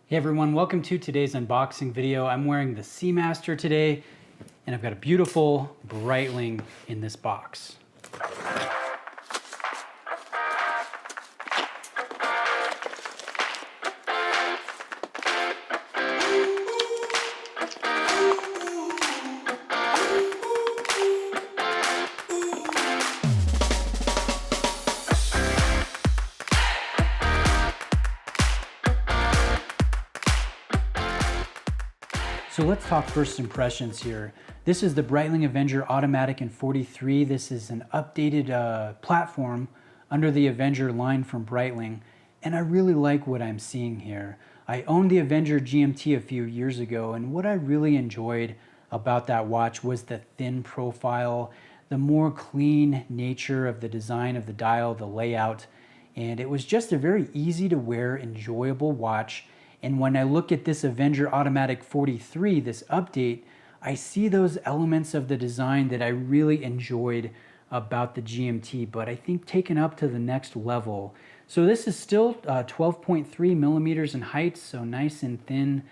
Hey everyone, welcome to today's unboxing video. I'm wearing the Seamaster today, and I've got a beautiful Breitling in this box. So let's talk first impressions here. This is the Breitling Avenger Automatic in 43. This is an updated platform under the Avenger line from Breitling, and I really like what I'm seeing here. I owned the Avenger GMT a few years ago, and what I really enjoyed about that watch was the thin profile, the more clean nature of the design of the dial, the layout, and it was just a very easy to wear, enjoyable watch. And when I look at this Avenger Automatic 43, this update, I see those elements of the design that I really enjoyed about the GMT, but I think taken up to the next level. So this is still 12.3 millimeters in height, so nice and thin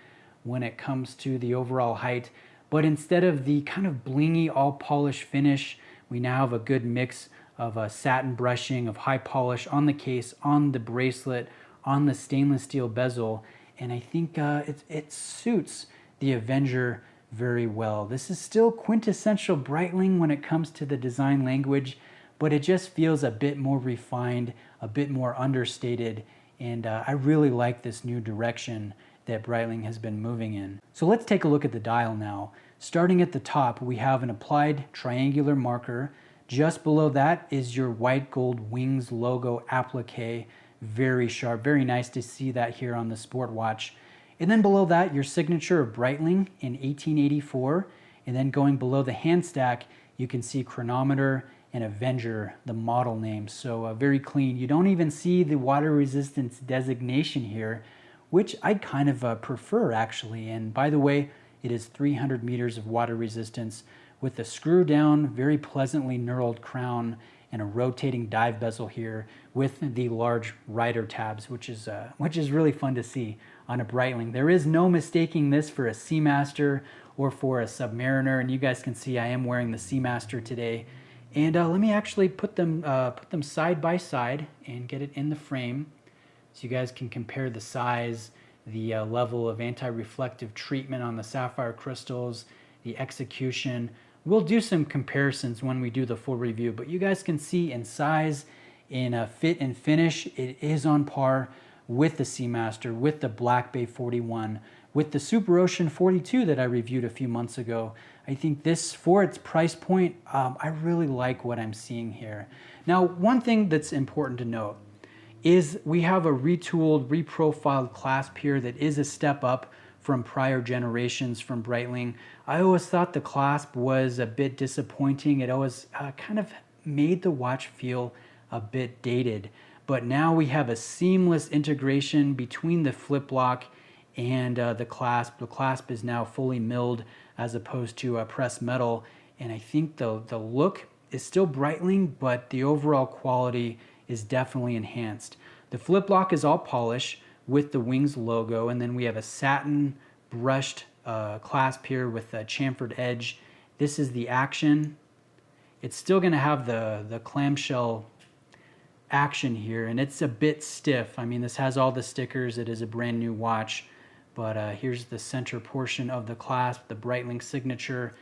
when it comes to the overall height. But instead of the kind of blingy, all polished finish, we now have a good mix of satin brushing, of high polish on the case, on the bracelet, on the stainless steel bezel. And I think it suits the Avenger very well. This is still quintessential Breitling when it comes to the design language, but it just feels a bit more refined, a bit more understated, and I really like this new direction that Breitling has been moving in. So let's take a look at the dial now. Starting at the top, we have an applied triangular marker. Just below that is your white gold wings logo applique. Very sharp, very nice to see that here on the sport watch. And then below that, your signature of Breitling in 1884. And then going below the hand stack, you can see Chronometer and Avenger, the model name. So very clean. You don't even see the water resistance designation here, which I kind of prefer actually. And by the way, it is 300 meters of water resistance with a screw down, very pleasantly knurled crown and a rotating dive bezel here with the large rider tabs, which is really fun to see on a Breitling. There is no mistaking this for a Seamaster or for a Submariner, and you guys can see I am wearing the Seamaster today. And let me actually put them side by side and get it in the frame so you guys can compare the size, the level of anti-reflective treatment on the sapphire crystals, the execution. We'll do some comparisons when we do the full review, but you guys can see in size, in fit and finish, it is on par with the Seamaster, with the Black Bay 41, with the Super Ocean 42 that I reviewed a few months ago. I think this, for its price point, I really like what I'm seeing here. Now, one thing that's important to note is we have a retooled, reprofiled clasp here that is a step up from prior generations from Breitling. I always thought the clasp was a bit disappointing. It always kind of made the watch feel a bit dated. But now we have a seamless integration between the flip block and the clasp. The clasp is now fully milled as opposed to pressed metal. And I think the look is still Breitling, but the overall quality is definitely enhanced. The flip block is all polish with the Wings logo, and then we have a satin brushed clasp here with a chamfered edge. This is the action. It's still going to have the clamshell action here, and it's a bit stiff. I mean, this has all the stickers. It is a brand new watch, but here's the center portion of the clasp, the Breitling signature.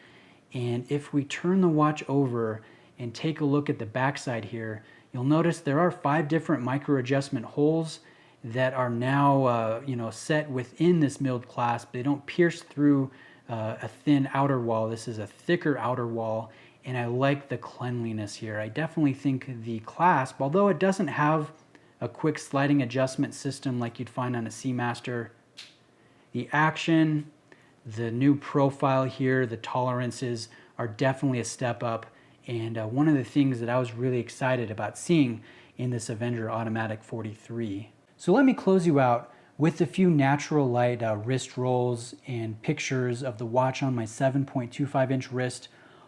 And if we turn the watch over and take a look at the backside here, you'll notice there are 5 different micro adjustment holes that are now set within this milled clasp. They don't pierce through a thin outer wall. This is a thicker outer wall, and I like the cleanliness here. I definitely think the clasp, although it doesn't have a quick sliding adjustment system like you'd find on a Seamaster, the action, the new profile here, the tolerances are definitely a step up, and one of the things that I was really excited about seeing in this Avenger Automatic 43. So let me close you out with a few natural light wrist rolls and pictures of the watch on my 7.25 inch wrist.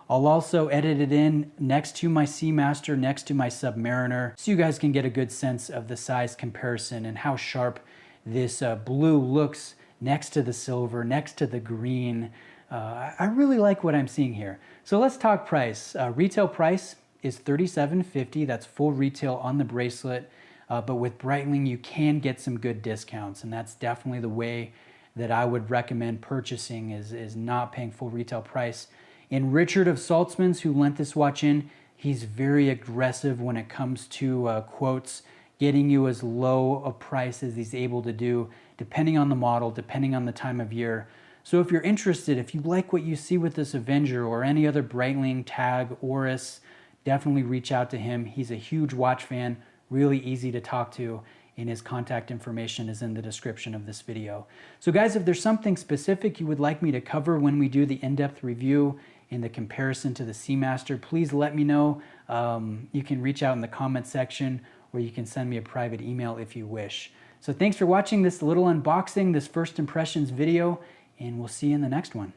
I'll also edit it in next to my Seamaster, next to my Submariner, so you guys can get a good sense of the size comparison and how sharp this blue looks next to the silver, next to the green. I really like what I'm seeing here. So let's talk price. Retail price is $37.50. That's full retail on the bracelet. But with Breitling, you can get some good discounts, and that's definitely the way that I would recommend purchasing is not paying full retail price. And Richard of Saltzman's, who lent this watch in, he's very aggressive when it comes to quotes, getting you as low a price as he's able to do, depending on the model, depending on the time of year. So if you're interested, if you like what you see with this Avenger or any other Breitling, Tag, Oris, definitely reach out to him. He's a huge watch fan, really easy to talk to, and his contact information is in the description of this video. So guys, if there's something specific you would like me to cover when we do the in-depth review and the comparison to the Seamaster, please let me know. You can reach out in the comment section, or you can send me a private email if you wish. So thanks for watching this little unboxing, this first impressions video, and we'll see you in the next one.